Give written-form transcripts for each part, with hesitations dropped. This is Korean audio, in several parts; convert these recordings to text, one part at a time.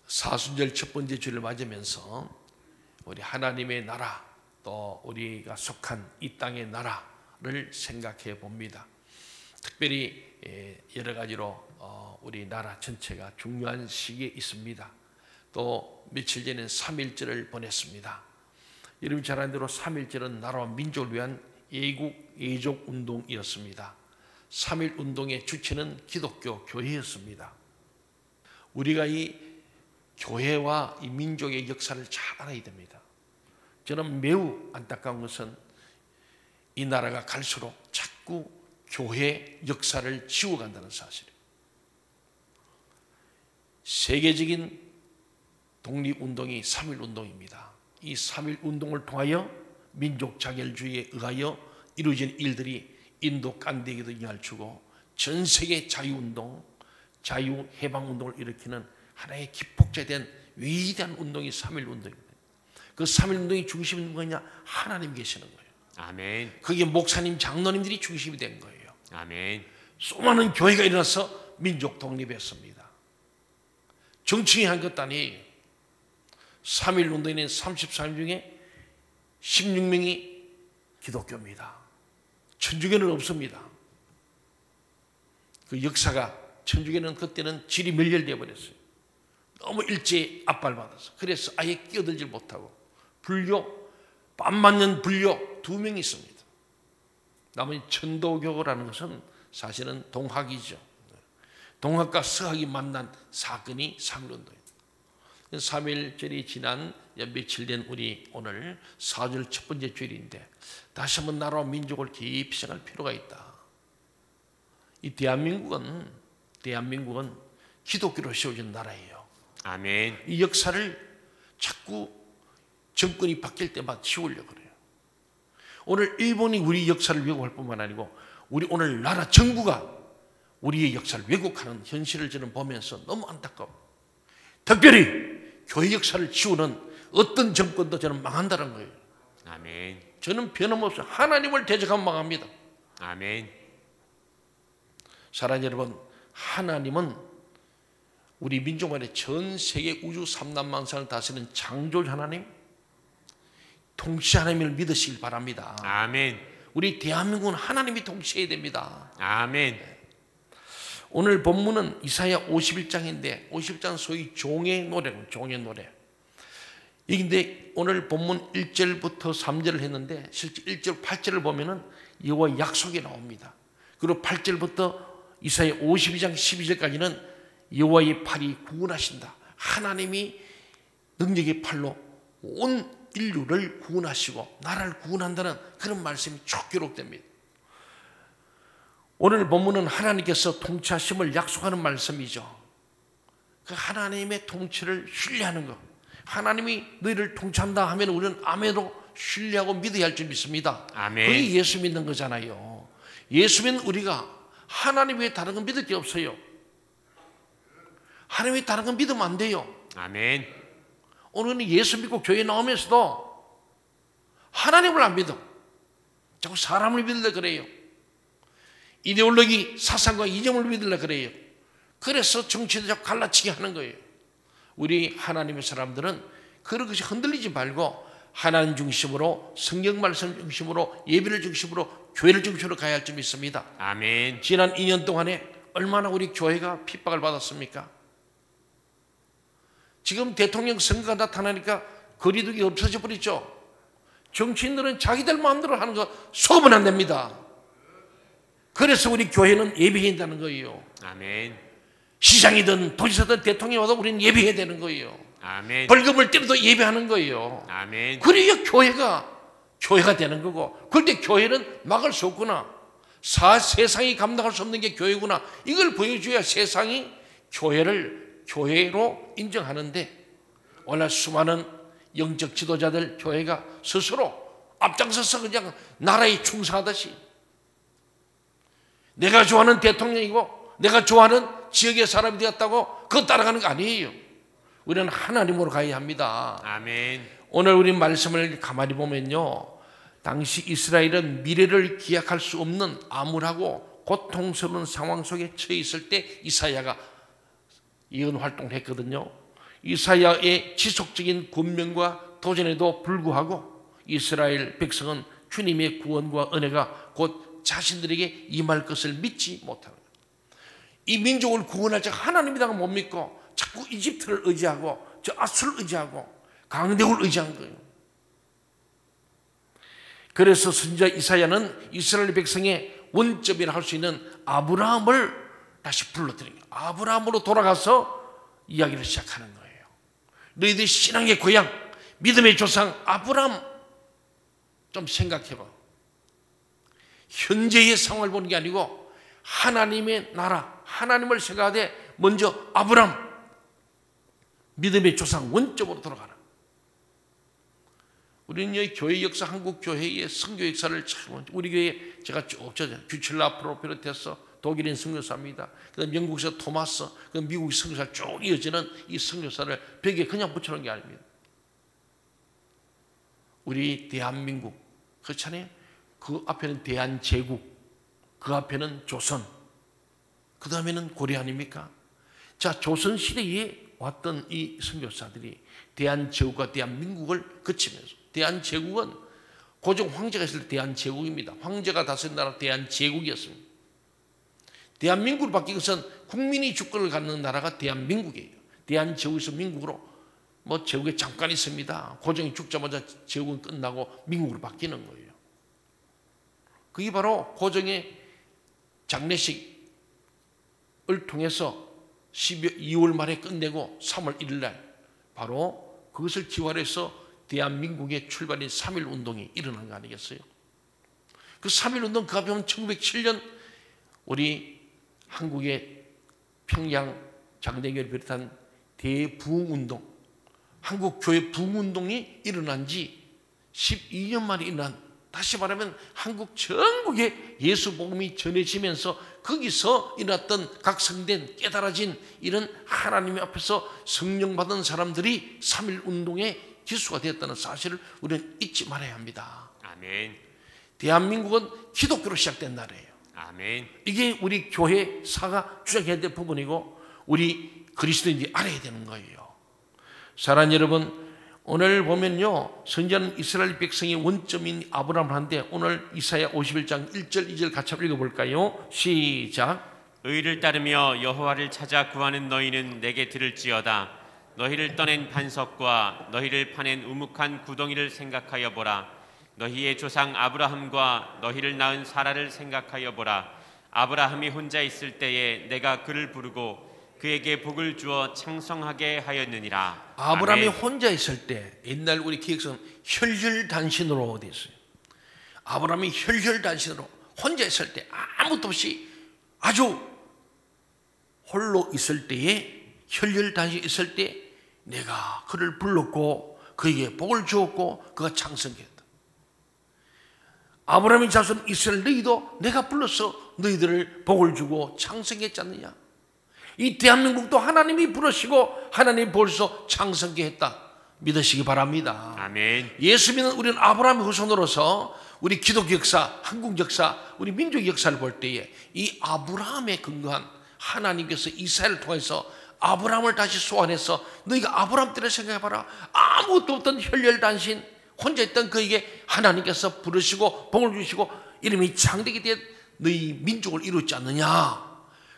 사순절 첫 번째 주를 맞으면서 우리 하나님의 나라, 또 우리가 속한 이 땅의 나라를 생각해 봅니다. 특별히 여러 가지로 우리 나라 전체가 중요한 시기에 있습니다. 또 며칠 전에 3.1절을 보냈습니다. 여러분 잘 아는 대로 3.1절은 나라와 민족을 위한 예국 운동이었습니다. 3.1 운동의 주체는 기독교 교회였습니다. 우리가 이 교회와 이 민족의 역사를 잘 알아야 됩니다. 저는 매우 안타까운 것은 이 나라가 갈수록 자꾸 교회 역사를 지워간다는 사실이에요. 세계적인 독립운동이 3.1 운동입니다. 이 3.1 운동을 통하여 민족 자결주의에 의하여 이루어진 일들이 인도 깐디에게도 영향을 주고 전 세계 자유운동, 자유해방운동을 일으키는 하나의 기폭제된 위대한 운동이 3.1 운동입니다. 그 3.1 운동의 중심이 누구냐? 하나님 계시는 거예요. 아멘. 그게 목사님, 장로님들이 중심이 된 거예요. 아멘. 수많은 교회가 일어나서 민족 독립했습니다. 정치인이 한 것도 아니에요. 3.1 운동에 34명 중에 16명이 기독교입니다. 천주교는 없습니다. 그 역사가, 천주교는 그때는 질이 멸렬되어 버렸어요. 너무 일제히 압발받아서. 그래서 아예 끼어들지 못하고. 불교, 빤 맞는 불교 2명이 있습니다. 나머지 천도교라는 것은 사실은 동학이죠. 동학과 서학이 만난 사건이 3.1 운동입니다. 3.1절이 지난 며칠 된 우리 오늘 4절 첫 번째 주일인데 다시 한번 나라와 민족을 깊이 생각할 필요가 있다. 이 대한민국은 기독교로 세워진 나라예요. 아멘. 이 역사를 자꾸 정권이 바뀔 때마다 지우려고 그래요. 오늘 일본이 우리 역사를 왜곡할 뿐만 아니고 우리 오늘 나라 정부가 우리의 역사를 왜곡하는 현실을 저는 보면서 너무 안타까워. 특별히 교회 역사를 지우는 어떤 정권도 저는 망한다는 거예요. 아멘. 저는 변함없이 하나님을 대적하면 망합니다. 아멘. 사랑하는 여러분, 하나님은 우리 민족만의 전 세계 우주 삼단만상을 다스리는 창조주 하나님, 통치 하나님을 믿으시길 바랍니다. 아멘. 우리 대한민국은 하나님이 통치해야 됩니다. 아멘. 오늘 본문은 이사야 51장인데 51장 소위 종의 노래고 종의 노래. 이근데 오늘 본문 1절부터 3절을 했는데 실제 1절 8절을 보면은 여호와의 약속이 나옵니다. 그리고 8절부터 이사야 52장 12절까지는 여호와의 팔이 구원하신다. 하나님이 능력의 팔로 온 인류를 구원하시고 나라를 구원한다는 그런 말씀이 쭉 기록됩니다. 오늘 본문은 하나님께서 통치하심을 약속하는 말씀이죠. 그 하나님의 통치를 신뢰하는 것. 하나님이 너희를 통치한다 하면 우리는 아멘으로 신뢰하고 믿어야 할 줄 믿습니다. 아멘. 그게 예수 믿는 거잖아요. 예수 믿는 우리가 하나님 외에 다른 건 믿을 게 없어요. 하나님 외에 다른 건 믿으면 안 돼요. 아멘. 오늘은 예수 믿고 교회 나오면서도 하나님을 안 믿어. 자꾸 사람을 믿으려 그래요. 이데올로기, 사상과 이념을 믿으려 그래요. 그래서 정치도 자꾸 갈라치게 하는 거예요. 우리 하나님의 사람들은 그런 것이 흔들리지 말고 하나님 중심으로, 성경 말씀 중심으로, 예배를 중심으로, 교회를 중심으로 가야 할 줄 믿습니다. 아멘. 지난 2년 동안에 얼마나 우리 교회가 핍박을 받았습니까? 지금 대통령 선거가 나타나니까 거리두기 없어져 버리죠. 정치인들은 자기들 마음대로 하는 거 속으면 안 됩니다. 그래서 우리 교회는 예배해야 된다는 거예요. 아멘. 시장이든 도지사든 대통령이 와도 우리는 예배해야 되는 거예요. 아멘. 벌금을 때려도 예배하는 거예요. 아멘. 그래야 교회가 되는 거고. 그런데 교회는 막을 수 없구나. 세상이 감당할 수 없는 게 교회구나. 이걸 보여줘야 세상이 교회를 교회로 인정하는데 오늘 수많은 영적 지도자들 교회가 스스로 앞장서서 그냥 나라에 충성하듯이 내가 좋아하는 대통령이고 내가 좋아하는 지역의 사람이 되었다고 그거 따라가는 거 아니에요. 우리는 하나님으로 가야 합니다. 아멘. 오늘 우리 말씀을 가만히 보면요, 당시 이스라엘은 미래를 기약할 수 없는 암울하고 고통스러운 상황 속에 처해 있을 때 이사야가 예언 활동을 했거든요. 이사야의 지속적인 권면과 도전에도 불구하고 이스라엘 백성은 주님의 구원과 은혜가 곧 자신들에게 임할 것을 믿지 못하는 거예요. 이 민족을 구원할 자 하나님이라고 못 믿고 자꾸 이집트를 의지하고 저 아수를 의지하고 강대국을 의지한 거예요. 그래서 선지자 이사야는 이스라엘 백성의 원점이라 할 수 있는 아브라함을 다시 불러들인 거예요. 아브라함으로 돌아가서 이야기를 시작하는 거예요. 너희들 신앙의 고향, 믿음의 조상 아브라함 좀 생각해봐. 현재의 상황을 보는 게 아니고 하나님의 나라, 하나님을 생각하되 먼저 아브라함, 믿음의 조상 원점으로 돌아가라. 우리는 이 교회 역사, 한국 교회의 선교 역사를 참, 우리 교회 제가 쭉 뷰칠라 프로 비롯해서 독일인 선교사입니다. 그다음 영국에서 토마스, 그 미국 선교사 쭉 이어지는 이 선교사를 벽에 그냥 붙여놓은 게 아닙니다. 우리 대한민국 그렇잖아요. 그 앞에는 대한제국, 그 앞에는 조선, 그 다음에는 고려 아닙니까? 자, 조선 시대에 왔던 이 선교사들이 대한제국과 대한민국을 거치면서, 대한제국은 고종 황제가 있을 때 대한제국입니다. 황제가 다스린 나라 대한제국이었습니다. 대한민국으로 바뀐 것은 국민이 주권을 갖는 나라가 대한민국이에요. 대한제국에서 민국으로 뭐 제국에 잠깐 있습니다. 고종이 죽자마자 제국은 끝나고 민국으로 바뀌는 거예요. 그게 바로 고종의 장례식을 통해서 2월 말에 끝내고 3월 1일 날 바로 그것을 기화로 해서 대한민국의 출발인 3.1 운동이 일어난 거 아니겠어요? 그 3.1 운동 그 앞에 보면 1907년 우리 한국의 평양 장대교를 비롯한 대부흥운동, 한국교회 부흥운동이 일어난 지 12년 만에 일어난, 다시 말하면 한국 전국에 예수 복음이 전해지면서 거기서 일어났던 각성된 깨달아진 이런 하나님 앞에서 성령 받은 사람들이 3.1 운동의 기수가 되었다는 사실을 우리는 잊지 말아야 합니다. 아멘. 대한민국은 기독교로 시작된 나라예요. 아멘. 이게 우리 교회사가 주장해야 될 부분이고 우리 그리스도인들이 알아야 되는 거예요. 사랑하는 여러분, 오늘 보면요, 선지자는 이스라엘 백성의 원점인 아브라함을 하는데 오늘 이사야 51장 1절 2절 같이 한번 읽어볼까요? 시작. 의를 따르며 여호와를 찾아 구하는 너희는 내게 들을지어다. 너희를 떠낸 반석과 너희를 파낸 우묵한 구덩이를 생각하여 보라. 너희의 조상 아브라함과 너희를 낳은 사라를 생각하여 보라. 아브라함이 혼자 있을 때에 내가 그를 부르고 그에게 복을 주어 창성하게 하였느니라. 아브라함이 아멘. 혼자 있을 때, 옛날 우리 기획서는 혈혈단신으로 되어 있어요. 아브라함이 혈혈단신으로 혼자 있을 때, 아무것도 없이 아주 홀로 있을 때에, 혈혈단신이 있을 때 내가 그를 불렀고 그에게 복을 주었고 그가 창성했다. 아브라함의 자손 이스라엘 너희도 내가 불러서 너희들을 복을 주고 창성했지 않느냐. 이 대한민국도 하나님이 부르시고 하나님이 벌써 창성케 했다. 믿으시기 바랍니다. 아멘. 예수 믿는 우리는 아브라함의 후손으로서 우리 기독교 역사, 한국 역사, 우리 민족 역사를 볼 때에 이 아브라함에 근거한 하나님께서 이스라엘을 통해서 아브라함을 다시 소환해서 너희가 아브라함 때를 생각해봐라. 아무것도 없던 혈혈단신 혼자 있던 그에게 하나님께서 부르시고 복을 주시고 이름이 창대하게 된 너희 민족을 이루지 않느냐.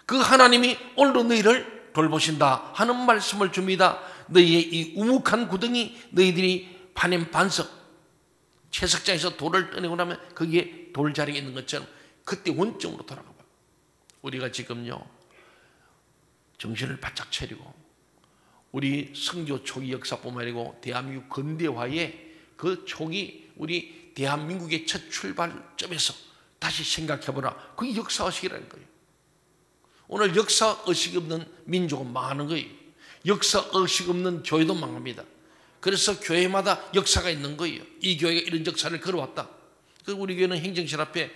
그 하나님이 오늘도 너희를 돌보신다 하는 말씀을 줍니다. 너희의 이 우묵한 구덩이, 너희들이 파낸 반석, 채석장에서 돌을 떠내고 나면 거기에 돌자리가 있는 것처럼 그때 원점으로 돌아가 봐. 우리가 지금요 정신을 바짝 차리고 우리 선교 초기 역사뿐만 아니고 대한민국 근대화의 그 초기 우리 대한민국의 첫 출발점에서 다시 생각해보라. 그게 역사의식이라는 거예요. 오늘 역사의식이 없는 민족은 망하는 거예요. 역사의식 없는 교회도 망합니다. 그래서 교회마다 역사가 있는 거예요. 이 교회가 이런 역사를 걸어왔다. 그리고 우리 교회는 행정실 앞에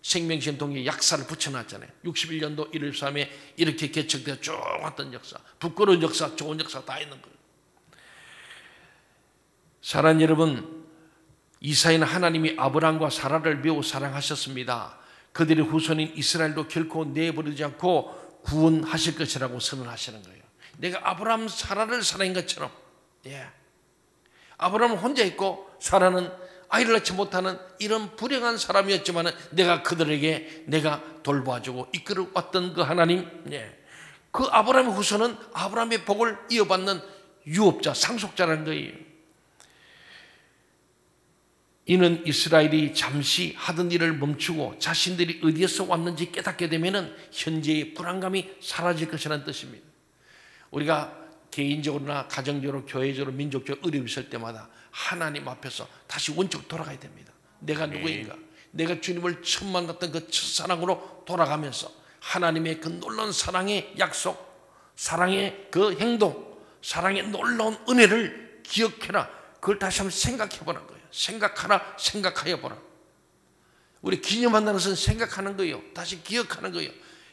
생명신 동의 약사를 붙여놨잖아요. 61년도 1월 3일에 이렇게 개척되어 쭉 왔던 역사, 부끄러운 역사, 좋은 역사 다 있는 거예요. 사랑하는 여러분, 이사야는 하나님이 아브라함과 사라를 매우 사랑하셨습니다. 그들의 후손인 이스라엘도 결코 내버리지 않고 구원하실 것이라고 선언하시는 거예요. 내가 아브라함 사라를 사랑한 것처럼, 아브라함은 혼자 있고 사라는 아이를 낳지 못하는 이런 불행한 사람이었지만 내가 그들에게 내가 돌봐주고 이끌어왔던 그 하나님, 그 아브라함의 후손은 아브라함의 복을 이어받는 유업자, 상속자라는 거예요. 이는 이스라엘이 잠시 하던 일을 멈추고 자신들이 어디에서 왔는지 깨닫게 되면 현재의 불안감이 사라질 것이라는 뜻입니다. 우리가 개인적으로나 가정적으로 교회적으로 민족적으로 어려움이 있을 때마다 하나님 앞에서 다시 원칙 돌아가야 됩니다. 내가 누구인가? 내가 주님을 처음 만났던 그 첫사랑으로 돌아가면서 하나님의 그 놀라운 사랑의 약속, 사랑의 그 행동, 사랑의 놀라운 은혜를 기억해라. 그걸 다시 한번 생각해 보는 거예요. 생각하라, 생각하여 보라. 우리 기념한다는 것은 생각하는 거예요. 다시 기억하는 거예요.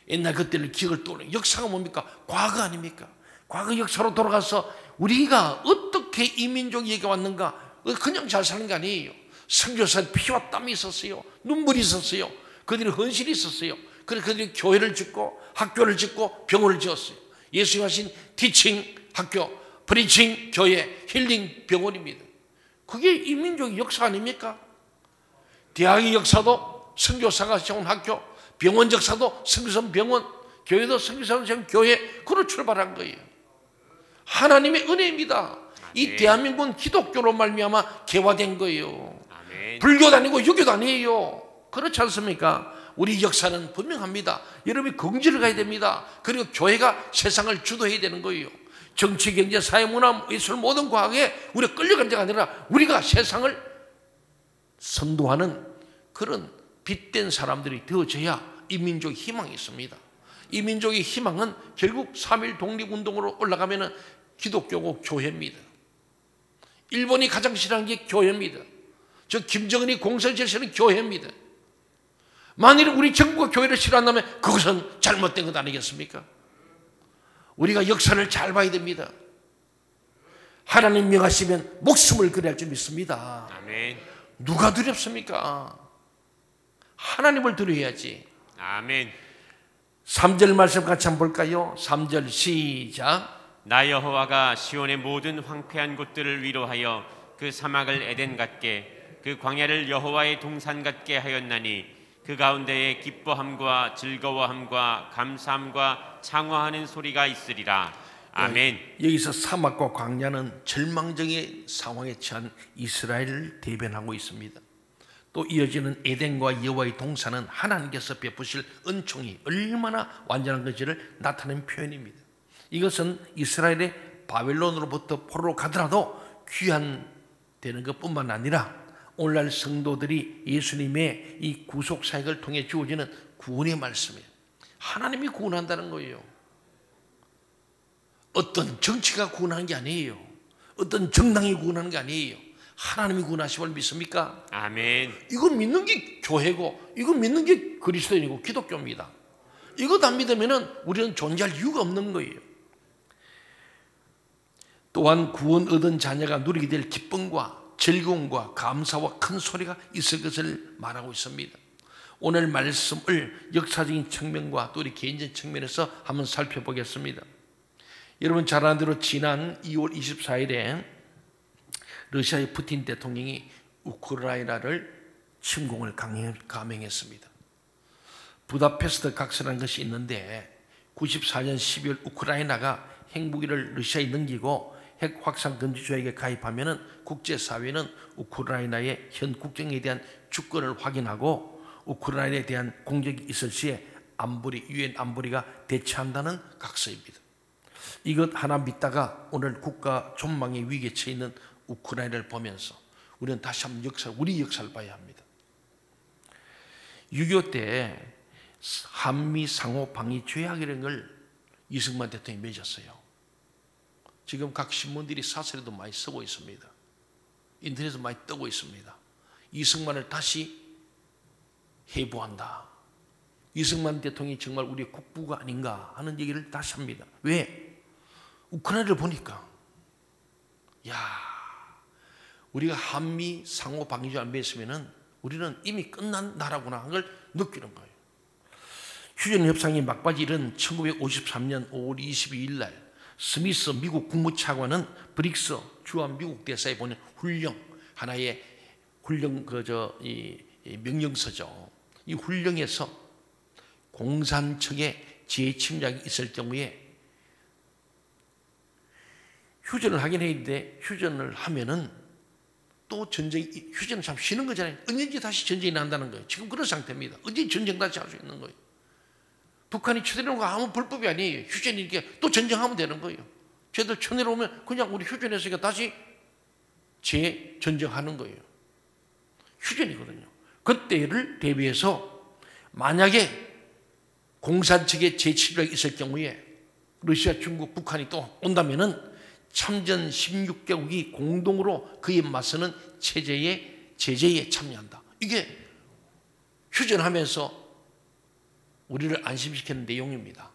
옛날 그때를 기억을 떠오르는 역사가 뭡니까? 과거 아닙니까? 과거 역사로 돌아가서 우리가 어떻게 이 민족에게 왔는가? 그냥 잘 사는 게 아니에요. 선교사의 피와 땀이 있었어요. 눈물이 있었어요. 그들이 헌신이 있었어요. 그래서 그들이 교회를 짓고 학교를 짓고 병원을 지었어요. 예수님 하신 티칭 학교, 프리칭 교회, 힐링 병원입니다. 그게 이 민족의 역사 아닙니까? 대학의 역사도 선교사가 세운 학교, 병원 역사도 선교사 병원, 교회도 선교사가 세운 교회, 그로 출발한 거예요. 하나님의 은혜입니다. 이 대한민국은 기독교로 말미암아 개화된 거예요. 아멘. 불교도 아니고 유교도 아니에요. 그렇지 않습니까? 우리 역사는 분명합니다. 여러분이 긍지를 가야 됩니다. 그리고 교회가 세상을 주도해야 되는 거예요. 정치, 경제, 사회, 문화, 예술 모든 과학에 우리가 끌려간 데가 아니라 우리가 세상을 선도하는 그런 빛된 사람들이 되어져야 이 민족의 희망이 있습니다. 이 민족의 희망은 결국 3.1 독립운동으로 올라가면 기독교고 교회입니다. 일본이 가장 싫어하는 게 교회입니다. 저 김정은이 공설 제시하는 교회입니다. 만일 우리 정부가 교회를 싫어한다면 그것은 잘못된 것 아니겠습니까? 우리가 역사를 잘 봐야 됩니다. 하나님 명하시면 목숨을 걸어야 할 줄 믿습니다. 아멘. 누가 두렵습니까? 하나님을 두려워야지. 아멘. 3절 말씀 같이 한번 볼까요? 3절 시작. 나 여호와가 시온의 모든 황폐한 곳들을 위로하여 그 사막을 에덴 같게 그 광야를 여호와의 동산 같게 하였나니 그 가운데에 기뻐함과 즐거워함과 감사함과 창화하는 소리가 있으리라. 아멘. 여기서 사막과 광야는 절망적인 상황에 처한 이스라엘을 대변하고 있습니다. 또 이어지는 에덴과 여호와의 동산은 하나님께서 베푸실 은총이 얼마나 완전한 것인지를 나타내는 표현입니다. 이것은 이스라엘의 바벨론으로부터 포로로 가더라도 귀환되는 것뿐만 아니라 오늘날 성도들이 예수님의 이 구속 사역을 통해 주어지는 구원의 말씀이에요. 하나님이 구원한다는 거예요. 어떤 정치가 구원하는 게 아니에요. 어떤 정당이 구원하는 게 아니에요. 하나님이 구원하심을 믿습니까? 아멘. 이거 믿는 게 교회고 이거 믿는 게 그리스도인이고 기독교입니다. 이거 안 믿으면 우리는 존재할 이유가 없는 거예요. 또한 구원 얻은 자녀가 누리게 될 기쁨과 즐거움과 감사와 큰 소리가 있을 것을 말하고 있습니다. 오늘 말씀을 역사적인 측면과 또 우리 개인적인 측면에서 한번 살펴보겠습니다. 여러분 잘 아는 대로 지난 2월 24일에 러시아의 푸틴 대통령이 우크라이나를 침공을 감행했습니다. 부다페스트 각서라는 것이 있는데 94년 12월 우크라이나가 핵무기를 러시아에 넘기고 핵 확산 금지 조약에 가입하면은 국제사회는 우크라이나의 현 국정에 대한 주권을 확인하고 우크라이나에 대한 공격이 있을 시에 유엔 안보리가 대처한다는 각서입니다. 이것 하나 믿다가 오늘 국가 존망의 위기에 처해 있는 우크라이나를 보면서 우리는 다시 한번 우리 역사를 봐야 합니다. 6.25 때 한미 상호 방위 조약이라는 걸 이승만 대통령이 맺었어요. 지금 각 신문들이 사설에도 많이 쓰고 있습니다. 인터넷에도 많이 뜨고 있습니다. 이승만을 다시 해부한다. 이승만 대통령이 정말 우리의 국부가 아닌가 하는 얘기를 다시 합니다. 왜? 우크라이나를 보니까 우리가 한미 상호 방위조약을 맺으면 우리는 이미 끝난 나라구나 하는 걸 느끼는 거예요. 휴전 협상이 막바지 이른 1953년 5월 22일 날 스미스 미국 국무차관은 브릭스 주한 미국 대사에 보낸 훈령, 하나의 훈령 이 명령서죠. 이 훈령에서 공산 측에 재침략이 있을 경우에 휴전을 하긴 했는데, 휴전을 하면은 또 휴전은 참 쉬는 거잖아요. 언제든지 다시 전쟁이 난다는 거예요. 지금 그런 상태입니다. 언제든지 전쟁 다시 할 수 있는 거예요. 북한이 쳐내려온 거 아무 불법이 아니에요. 휴전이 이렇게 또 전쟁하면 되는 거예요. 쟤들 쳐내려오면 그냥 우리 휴전했으니까 다시 재전쟁하는 거예요. 휴전이거든요. 그때를 대비해서 만약에 공산 측에 재침략이 있을 경우에 러시아, 중국, 북한이 또 온다면은 참전 16개국이 공동으로 그에 맞서는 제재에 참여한다. 이게 휴전하면서 우리를 안심시키는 내용입니다.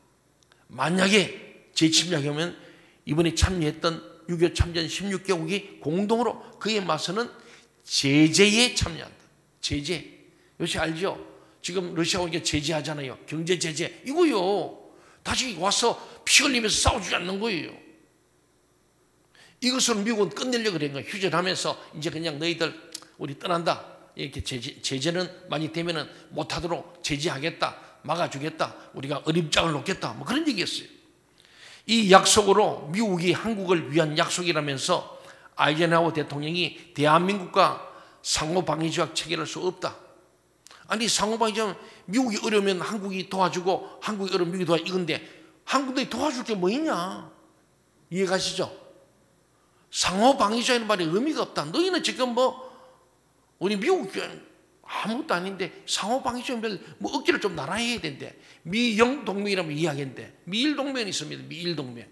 만약에 재침략이 오면 이번에 참여했던 6.25 참전 16개국이 공동으로 그에 맞서는 제재에 참여한다. 제재. 요새 알죠? 지금 러시아가 이게 제재하잖아요. 경제 제재. 이거요. 다시 와서 피 흘리면서 싸우지 않는 거예요. 이것으로 미국은 끝내려고 그런 거예요. 휴전하면서 이제 그냥 너희들 우리 떠난다. 이렇게 제재는 많이 되면은 못하도록 제재하겠다. 막아주겠다. 우리가 어림장을 놓겠다. 뭐 그런 얘기였어요. 이 약속으로 미국이 한국을 위한 약속이라면서 아이젠하워 대통령이 대한민국과 상호방위조약 체결할 수 없다. 아니 상호방위조약 미국이 어려우면 한국이 도와주고 한국이 어려우면 미국이 도와주고 이건데 한국이 도와줄 게 뭐 있냐. 이해가시죠? 상호방위조약이라는 말이 의미가 없다. 너희는 지금 뭐 우리 미국 아무것도 아닌데 상호방위조약 뭐 어깨를 좀 나눠야 되는데 미영 동맹이라면 이야기인데 미일 동맹이 있습니다. 미일 동맹.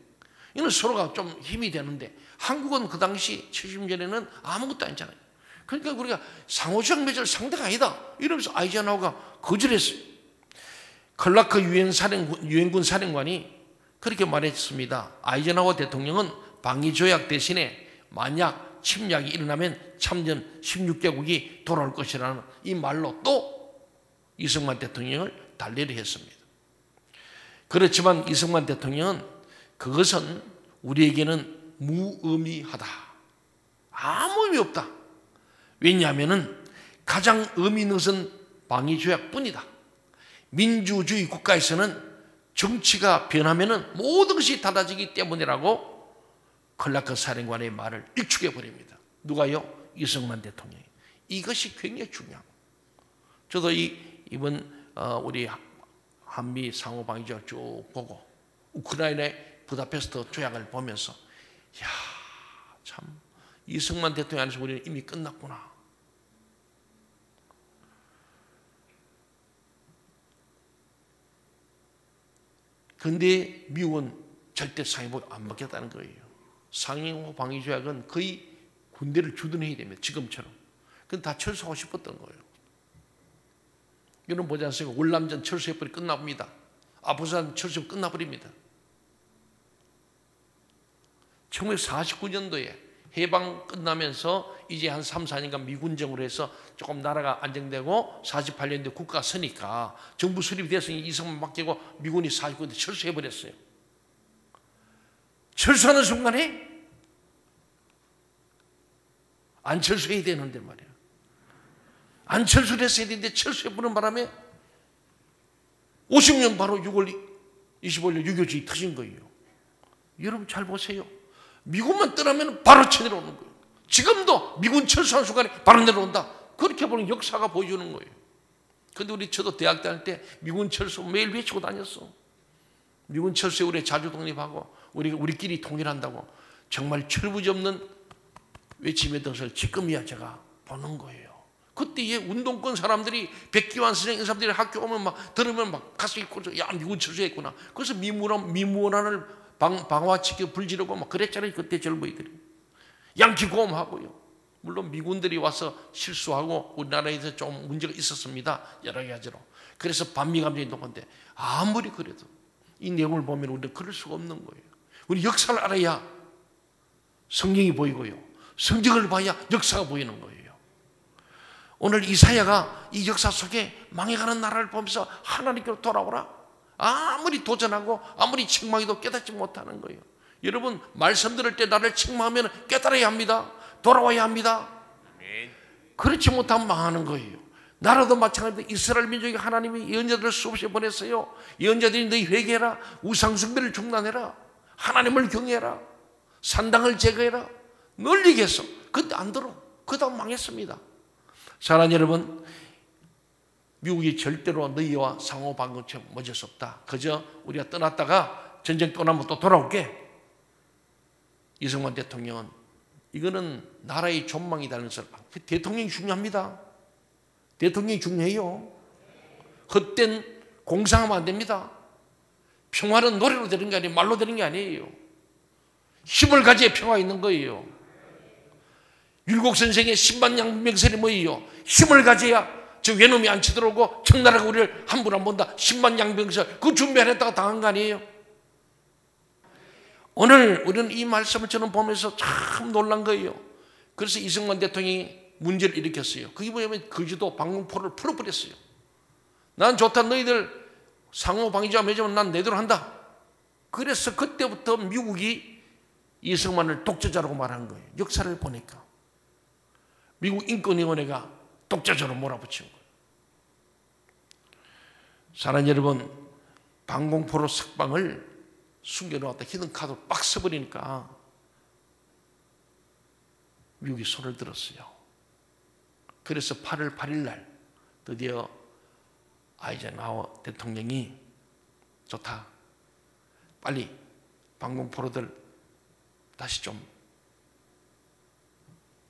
이는 서로가 좀 힘이 되는데 한국은 그 당시 70년에는 아무것도 아니잖아요. 그러니까 우리가 상호조약 맺을 상대가 아니다. 이러면서 아이젠하워가 거절했어요. 클라크 유엔군 사령관이 그렇게 말했습니다. 아이젠하워 대통령은 방위조약 대신에 만약 침략이 일어나면 참전 16개국이 돌아올 것이라는 이 말로 또 이승만 대통령을 달래려 했습니다. 그렇지만 이승만 대통령은 그것은 우리에게는 무의미하다. 아무 의미 없다. 왜냐하면 가장 의미 있는 것은 방위조약뿐이다. 민주주의 국가에서는 정치가 변하면 모든 것이 달라지기 때문이라고 클라크 사령관의 말을 일축해 버립니다. 누가요? 이승만 대통령이. 이것이 굉장히 중요합니다. 저도 이번 우리 한미 상호방위조약 쭉 보고 우크라이나의 부다페스트 조약을 보면서 야, 참 이승만 대통령 안에서 우리는 이미 끝났구나. 그런데 미국은 절대 상호를 안 받겠다는 거예요. 상호방위조약은 거의 군대를 주둔해야 됩니다. 지금처럼. 그건 다 철수하고 싶었던 거예요. 여러분 보지 않습니까? 월남전 철수해버리 끝납니다. 아부산 철수 끝나버립니다. 1949년도에 해방 끝나면서 이제 한 3, 4년간 미군정으로 해서 조금 나라가 안정되고 48년도에 국가가 서니까 정부 수립이 됐으니 이승만 맡기고 미군이 49년도에 철수해버렸어요. 철수하는 순간에 안 철수해야 되는데 말이야. 안 철수를 했어야 되는데 철수해버리는 바람에 50년 바로 6월 25일 6.25 터진 거예요. 여러분 잘 보세요. 미군만 떠나면 바로 쳐내려오는 거예요. 지금도 미군 철수하는 순간에 바로 내려온다. 그렇게 보는 역사가 보여주는 거예요. 그런데 저도 대학 다닐 때 미군 철수 매일 외치고 다녔어. 미군 철수에 우리 자주 독립하고 우리끼리 통일한다고 정말 철부지없는 외침의 것을 지금이야 제가 보는 거예요. 그때의 운동권 사람들이 백기환 선생 이 사람들이 학교 오면 막 들으면 막 가슴이 꼴 야 미군 철수했구나. 그래서 미무원한을 방화치켜 불지르고 막 그랬잖아요. 그때 젊은이들이 양키고음하고요. 물론 미군들이 와서 실수하고 우리나라에서 좀 문제가 있었습니다. 여러 가지로. 그래서 반미 감정이 높은데 아무리 그래도 이 내용을 보면 우리는 그럴 수가 없는 거예요. 우리 역사를 알아야 성경이 보이고요. 성경을 봐야 역사가 보이는 거예요. 오늘 이사야가 이 역사 속에 망해가는 나라를 보면서 하나님께로 돌아오라. 아무리 도전하고 아무리 책망해도 깨닫지 못하는 거예요. 여러분 말씀 들을 때 나를 책망하면 깨달아야 합니다. 돌아와야 합니다. 그렇지 못하면 망하는 거예요. 나라도 마찬가지로 이스라엘 민족이 하나님이 예언자들을 수없이 보냈어요. 예언자들이 너희 회개해라, 우상숭배를 중단해라, 하나님을 경외해라, 산당을 제거해라, 널리 해서. 그때 안 들어. 그 다음 망했습니다. 사랑하는 여러분, 미국이 절대로 너희와 상호방금처럼 맺을 수 없다. 그저 우리가 떠났다가 전쟁 떠나면 또 돌아올게. 이승만 대통령은 이거는 나라의 존망이라는 사람. 대통령이 중요합니다. 대통령이 중요해요. 헛된 공상하면 안 됩니다. 평화는 노래로 되는 게 아니에요. 말로 되는 게 아니에요. 힘을 가져야 평화가 있는 거예요. 율곡 선생의 10만 양명설이 뭐예요? 힘을 가져야 저 외놈이 안 치들어오고 청나라가 우리를 함부로 안 본다. 10만 양병설 그 준비 안 했다가 당한 거 아니에요? 오늘 우리는 이 말씀을 저는 보면서 참 놀란 거예요. 그래서 이승만 대통령이 문제를 일으켰어요. 그게 뭐냐면 거제도 방공포를 풀어버렸어요. 난 좋다. 너희들 상호방위자 맺으면 난 내대로 한다. 그래서 그때부터 미국이 이승만을 독재자라고 말한 거예요. 역사를 보니까 미국 인권위원회가 독재자로 몰아붙인 거예요. 사랑하는 여러분, 방공포로 석방을 숨겨놓았다 히든카드로 빡 써버리니까 미국이 손을 들었어요. 그래서 8월 8일 날 드디어 아이젠하워 대통령이 좋다. 빨리 방공포로들 다시 좀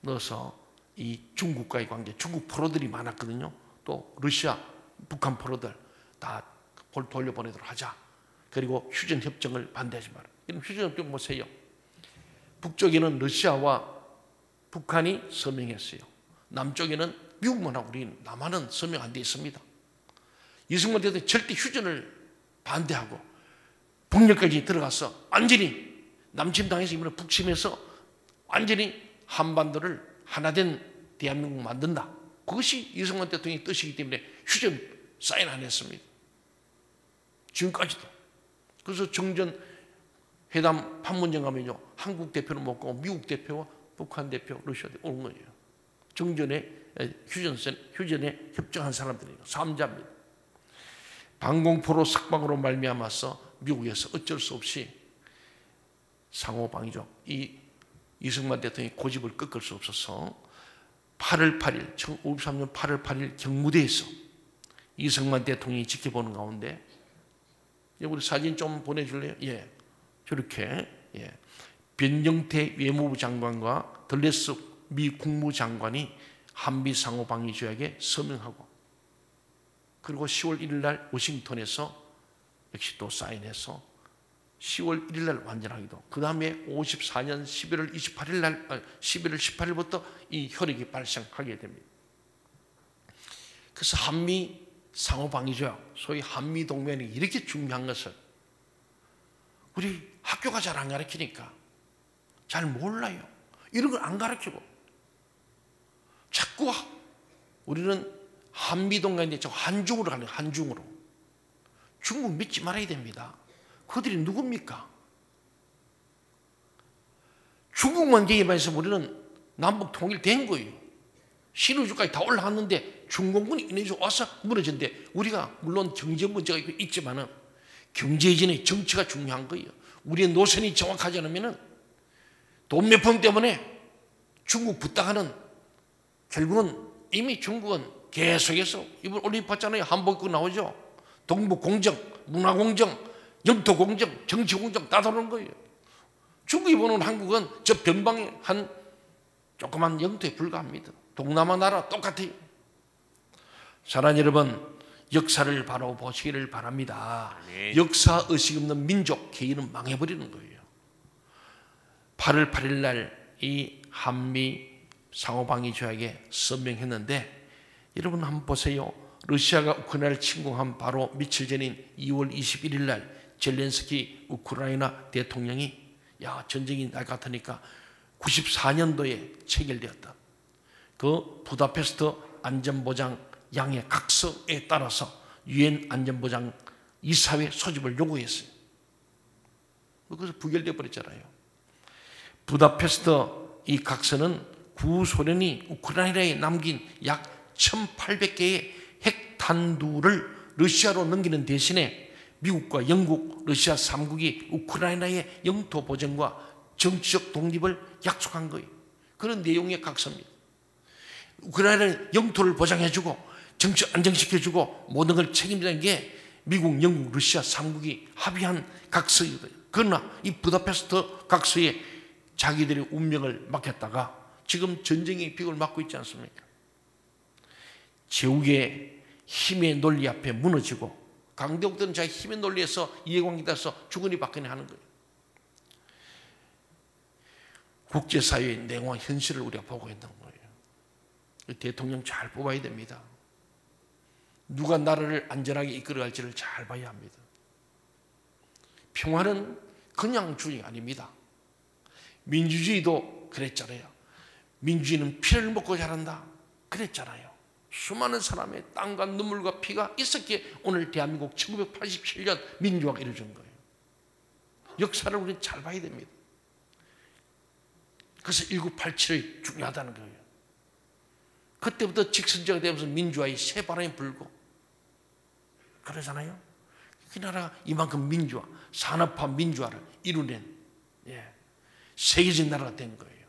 넣어서 이 중국과의 관계, 중국 포로들이 많았거든요. 또 러시아, 북한 포로들 다 돌려보내도록 하자. 그리고 휴전협정을 반대하지 마라. 이런 휴전협정 보세요. 북쪽에는 러시아와 북한이 서명했어요. 남쪽에는 미국만 하고 우리 남한은 서명 안 돼 있습니다. 이승만 대통령이 절대 휴전을 반대하고 북녘까지 들어가서 완전히 남침당해서 이번에 북침해서 완전히 한반도를 하나된 대한민국 만든다. 그것이 이승만 대통령의 뜻이기 때문에 휴전 사인 안 했습니다. 지금까지도. 그래서 정전 회담 판문점 가면요, 한국 대표는 못 가고 미국 대표와 북한 대표, 러시아 대표 오는 거예요. 정전에 휴전에 협정한 사람들이에요. 3자입니다. 방공포로 석방으로 말미암아서 미국에서 어쩔 수 없이 상호방위죠. 이 이승만 대통령이 고집을 꺾을 수 없어서 8월 8일, 1953년 8월 8일 경무대에서 이승만 대통령이 지켜보는 가운데, 우리 사진 좀 보내줄래요? 예, 저렇게 변경태 외무부 장관과 들레스 미 국무장관이 한미 상호방위 조약에 서명하고, 그리고 10월 1일 날 워싱턴에서 역시 또 사인해서 10월 1일 날 완전하기도. 그 다음에 54년 11월 28일 날, 11월 18일부터 이 효력이 발생하게 됩니다. 그래서 한미 상호방위조약, 소위 한미 동맹이 이렇게 중요한 것을 우리 학교가 잘 안 가르치니까 잘 몰라요. 이런 걸 안 가르치고 자꾸 우리는 한미 동맹인데 저 한중으로 가는 거예요. 한중으로. 중국 믿지 말아야 됩니다. 그들이 누굽니까? 중국만 개입해서 우리는 남북 통일된 거예요. 신의주까지 다 올라갔는데 중공군이 인해서 와서 무너졌는데, 우리가 물론 경제 문제가 있지만은 경제 이전에 정치가 중요한 거예요. 우리의 노선이 정확하지 않으면은 돈 몇 푼 때문에 중국 붙다가는 결국은 이미 중국은 계속해서 이번 올림픽 봤잖아요. 한복 입고 나오죠. 동북 공정, 문화 공정, 영토 공정, 정치 공정 다 다루는 거예요. 중국이 보는 한국은 저 변방의 한 조그만 영토에 불과합니다. 동남아 나라 똑같아요. 사랑하는 여러분, 역사를 바로 보시기를 바랍니다. 역사 의식 없는 민족 개인은 망해버리는 거예요. 8월 8일 날 이 한미 상호방위 조약에 서명했는데, 여러분 한번 보세요. 러시아가 우크라이나를 침공한 바로 며칠 전인 2월 21일 날 젤렌스키 우크라이나 대통령이 전쟁이 날 것 같으니까 94년도에 체결되었다. 그 부다페스트 안전보장 양해 각서에 따라서 유엔 안전보장 이사회 소집을 요구했어요. 그래서 부결되어 버렸잖아요. 부다페스트 이 각서는 구소련이 우크라이나에 남긴 약 1800개의 핵탄두를 러시아로 넘기는 대신에 미국과 영국, 러시아 3국이 우크라이나의 영토 보전과 정치적 독립을 약속한 거예요. 그런 내용의 각서입니다. 우크라이나는 영토를 보장해주고 정치 안정시켜주고 모든 걸 책임지는 게 미국, 영국, 러시아 3국이 합의한 각서이거든요. 그러나 이 부다페스트 각서에 자기들의 운명을 맡겼다가 지금 전쟁의 빅을 맞고 있지 않습니까? 제국의 힘의 논리 앞에 무너지고 강대국들은 자기 힘의 논리에서 이해관계에 따라서 주거니 받거니 하는 거예요. 국제사회의 냉혹한 현실을 우리가 보고 있는 거예요. 대통령 잘 뽑아야 됩니다. 누가 나라를 안전하게 이끌어갈지를 잘 봐야 합니다. 평화는 그냥 주의가 아닙니다. 민주주의도 그랬잖아요. 민주주의는 피를 먹고 자란다 그랬잖아요. 수많은 사람의 땀과 눈물과 피가 있었기에 오늘 대한민국 1987년 민주화가 이루어진 거예요. 역사를 우리는 잘 봐야 됩니다. 그래서 1987이 중요하다는 거예요. 그때부터 직선제가 되면서 민주화의 새바람이 불고 그러잖아요. 그 나라가 이만큼 민주화, 산업화 민주화를 이루는 세계적 나라가 된 거예요.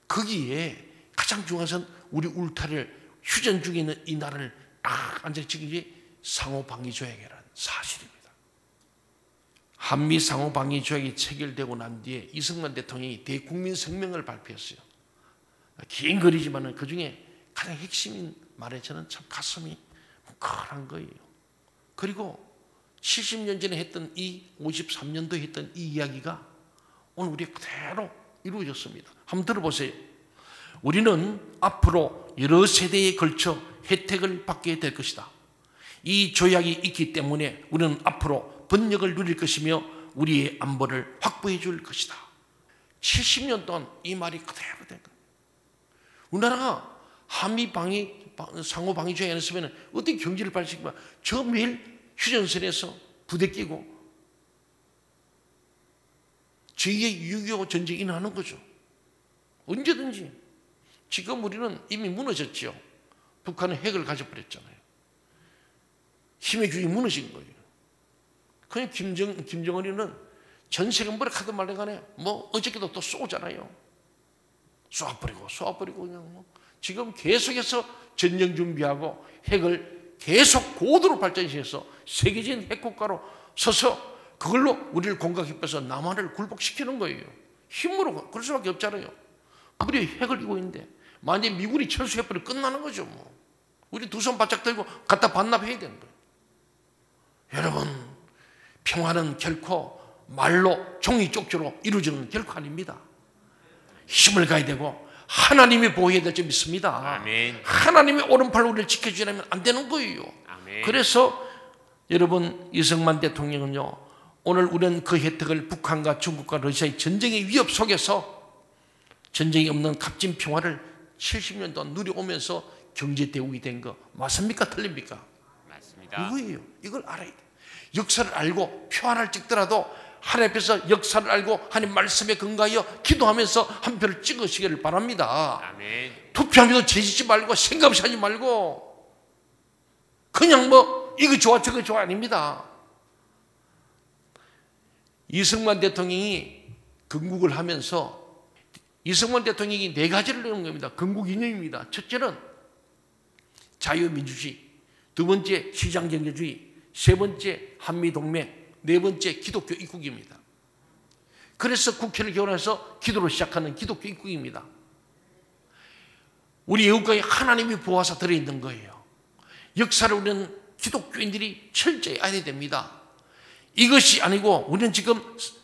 거기에 가장 중요한 것은 우리 울타리를 휴전 중에 있는 이 나라를 딱 안정지키기 상호방위 조약이라는 사실입니다. 한미 상호방위 조약이 체결되고 난 뒤에 이승만 대통령이 대국민 성명을 발표했어요. 긴 글이지만 그 중에 가장 핵심인 말에 저는 참 가슴이 뭉클한 거예요. 그리고 70년 전에 했던 53년도에 했던 이 이야기가 오늘 우리 그대로 이루어졌습니다. 한번 들어보세요. 우리는 앞으로 여러 세대에 걸쳐 혜택을 받게 될 것이다. 이 조약이 있기 때문에 우리는 앞으로 번영을 누릴 것이며 우리의 안보를 확보해 줄 것이다. 70년 동안 이 말이 그대로 된 거예요. 우리나라가 한미 상호 방위 조약이 안 했으면 어떻게 경제를 발전시키면 저 매일 휴전선에서 부대 끼고 저희의 6.25 전쟁이 일어나는 거죠. 언제든지. 지금 우리는 이미 무너졌죠. 북한은 핵을 가져버렸잖아요. 힘의 균이 무너진 거예요. 그냥 김정은이는 전 세계 뭐라 하든 말든 간에 뭐 어저께도 또 쏘잖아요. 쏘아버리고 그냥 뭐. 지금 계속해서 전쟁 준비하고 핵을 계속 고도로 발전시켜서 세계적인 핵국가로 서서 그걸로 우리를 공격해서 남한을 굴복시키는 거예요. 힘으로 그럴 수밖에 없잖아요. 우리 핵을 이고 있는데 만약에 미군이 철수해버리면 끝나는 거죠. 뭐. 우리 두 손 바짝 들고 갖다 반납해야 되는 거예요. 여러분, 평화는 결코 말로 종이 쪽지로 이루어지는 결코 아닙니다. 힘을 가야 되고 하나님이 보호해야 될 줄 믿습니다. 아멘. 하나님의 오른팔로 우리를 지켜주려면 안 되는 거예요. 아멘. 그래서 여러분 이승만 대통령은요, 오늘 우리는 그 혜택을 북한과 중국과 러시아의 전쟁의 위협 속에서 전쟁이 없는 값진 평화를 70년 동안 누려오면서 경제 대국이 된 거 맞습니까? 틀립니까? 맞습니다. 이거예요. 이걸 알아야 돼. 역사를 알고 표안을 찍더라도 하나님 앞에서 역사를 알고 하나님 말씀에 근거하여 기도하면서 한 표를 찍으시기를 바랍니다. 아멘. 투표하면서 죄짓지 말고 생각 없이 하지 말고 그냥 뭐 이거 좋아 저거 좋아 아닙니다. 이승만 대통령이 건국을 하면서 이승만 대통령이 4가지를 내는 겁니다. 건국 이념입니다. 첫째는 자유민주주의, 두 번째 시장경제주의, 세 번째 한미동맹, 네 번째 기독교 입국입니다. 그래서 국회를 개원해서 기도로 시작하는 기독교 입국입니다. 우리 애국가에 하나님이 보호하사 들어있는 거예요. 역사를 우리는 기독교인들이 철저히 알아야 됩니다. 이것이 아니고 우리는 지금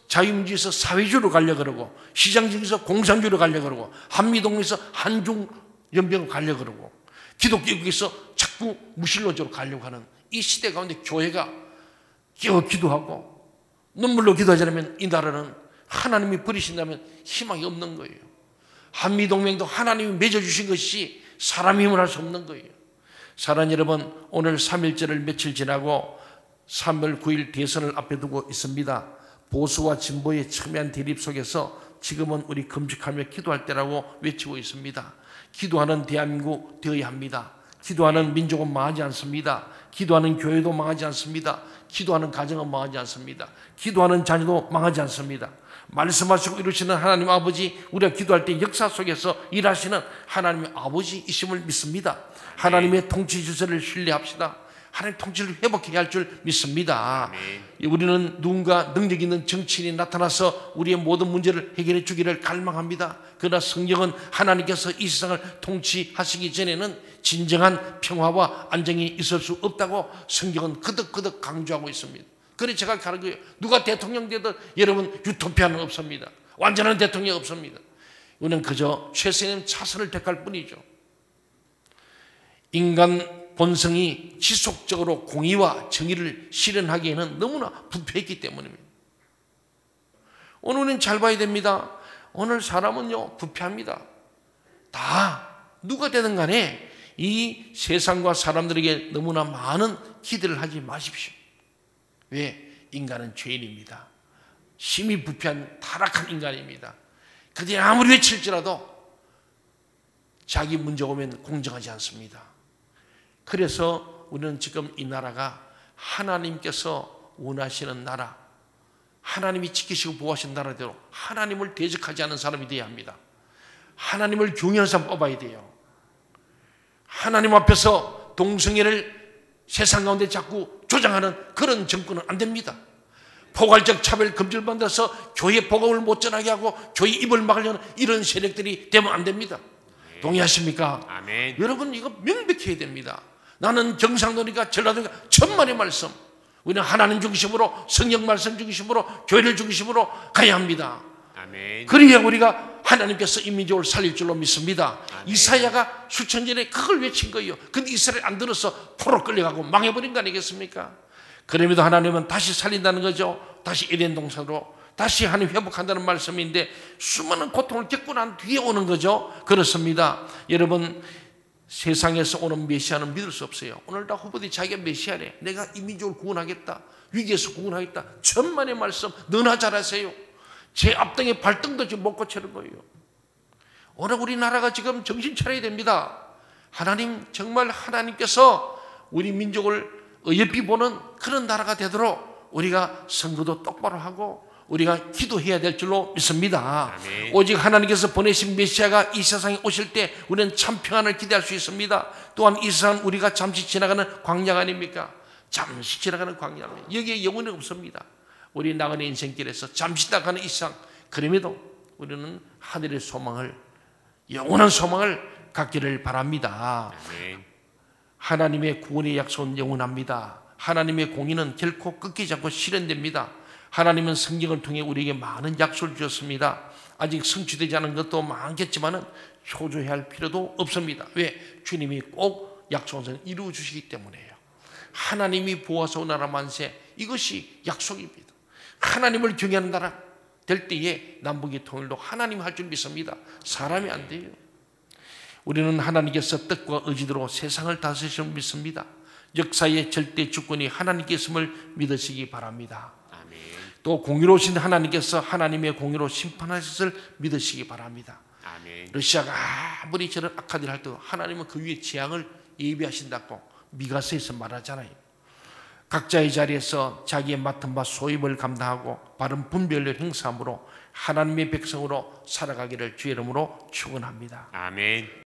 자유민주에서 사회주의로 가려고 그러고 시장적에서 공산주의로 가려고 그러고 한미동맹에서 한중연병으로 가려고 그러고 기독교에서 자꾸 무신론적으로 가려고 하는 이 시대 가운데 교회가 깨어 기도하고 눈물로 기도하자면 이 나라는 하나님이 버리신다면 희망이 없는 거예요. 한미동맹도 하나님이 맺어주신 것이 사람의 힘을 할 수 없는 거예요. 사랑하는 여러분, 오늘 3.1절을 며칠 지나고 3월 9일 대선을 앞에 두고 있습니다. 보수와 진보의 첨예한 대립 속에서 지금은 우리 금식하며 기도할 때라고 외치고 있습니다. 기도하는 대한민국 되어야 합니다. 기도하는 민족은 망하지 않습니다. 기도하는 교회도 망하지 않습니다. 기도하는 가정은 망하지 않습니다. 기도하는 자녀도 망하지 않습니다. 말씀하시고 이루시는 하나님 아버지, 우리가 기도할 때 역사 속에서 일하시는 하나님의 아버지이심을 믿습니다. 하나님의 통치 주체를 신뢰합시다. 하나님 통치를 회복해야 할 줄 믿습니다. 우리는 누군가 능력 있는 정치인이 나타나서 우리의 모든 문제를 해결해 주기를 갈망합니다. 그러나 성경은 하나님께서 이 세상을 통치하시기 전에는 진정한 평화와 안정이 있을 수 없다고 성경은 거듭거듭 강조하고 있습니다. 그래서 제가 가는 거예요. 누가 대통령 되든 여러분 유토피아는 없습니다. 완전한 대통령 없습니다. 우리는 그저 최선의 차선을 택할 뿐이죠. 인간 본성이 지속적으로 공의와 정의를 실현하기에는 너무나 부패했기 때문입니다. 오늘은 잘 봐야 됩니다. 오늘 사람은요 부패합니다. 다 누가 되든 간에 이 세상과 사람들에게 너무나 많은 기대를 하지 마십시오. 왜? 인간은 죄인입니다. 심히 부패한 타락한 인간입니다. 그들이 아무리 외칠지라도 자기 문제 오면 공정하지 않습니다. 그래서 우리는 지금 이 나라가 하나님께서 원하시는 나라, 하나님이 지키시고 보호하신 나라대로 하나님을 대적하지 않는 사람이 되어야 합니다. 하나님을 경외하는 사람 뽑아야 돼요. 하나님 앞에서 동성애를 세상 가운데 자꾸 조장하는 그런 정권은 안 됩니다. 포괄적 차별 금지를 만들어서 교회 복음을 못 전하게 하고 교회 입을 막으려는 이런 세력들이 되면 안 됩니다. 동의하십니까? 아멘. 여러분 이거 명백해야 됩니다. 나는 경상도니까 전라도니까 천만의 말씀, 우리는 하나님 중심으로 성경 말씀 중심으로 교회를 중심으로 가야 합니다. 아멘. 그래야 우리가 하나님께서 이 민족을 살릴 줄로 믿습니다. 아멘. 이사야가 수천 전에 그걸 외친 거예요. 근데 이스라엘 안 들어서 포로 끌려가고 망해버린 거 아니겠습니까? 그럼에도 하나님은 다시 살린다는 거죠. 다시 에덴 동산으로 다시 하나님 회복한다는 말씀인데 수많은 고통을 겪고 난 뒤에 오는 거죠. 그렇습니다. 여러분 세상에서 오는 메시아는 믿을 수 없어요. 오늘 다 후보들이 자기가 메시아래, 내가 이 민족을 구원하겠다, 위기에서 구원하겠다, 천만의 말씀 너나 잘하세요. 제 앞등에 발등도 지금 못 고치는 거예요. 오늘 우리나라가 지금 정신 차려야 됩니다. 하나님 정말 하나님께서 우리 민족을 어여삐 보는 그런 나라가 되도록 우리가 선거도 똑바로 하고 우리가 기도해야 될 줄로 믿습니다. 아멘. 오직 하나님께서 보내신 메시아가 이 세상에 오실 때 우리는 참 평안을 기대할 수 있습니다. 또한 이 세상은 우리가 잠시 지나가는 광야가 아닙니까? 잠시 지나가는 광야입니다. 여기에 영혼이 없습니다. 우리 나그네 인생길에서 잠시 나가는 이 세상, 그럼에도 우리는 하늘의 소망을, 영원한 소망을 갖기를 바랍니다. 아멘. 하나님의 구원의 약속은 영원합니다. 하나님의 공의는 결코 끊기지 않고 실현됩니다. 하나님은 성경을 통해 우리에게 많은 약속을 주셨습니다. 아직 성취되지 않은 것도 많겠지만 초조해야 할 필요도 없습니다. 왜? 주님이 꼭 약속을 이루어 주시기 때문에요. 하나님이 보아서 나라 만세, 이것이 약속입니다. 하나님을 경외하는 나라 될 때에 남북의 통일도 하나님이 할 줄 믿습니다. 사람이 안 돼요. 우리는 하나님께서 뜻과 의지대로 세상을 다스리실 줄 믿습니다. 역사의 절대 주권이 하나님께 있음을 믿으시기 바랍니다. 아멘. 또 공의로우신 하나님께서 하나님의 공의로 심판하실 것을 믿으시기 바랍니다. 아멘. 러시아가 아무리 저런 악한 일을 할 때도 하나님은 그 위에 재앙을 예비하신다고 미가서에서 말하잖아요. 각자의 자리에서 자기의 맡은 바 소임을 감당하고 바른 분별을 행사함으로 하나님의 백성으로 살아가기를 주의 이름으로 축원합니다. 아멘.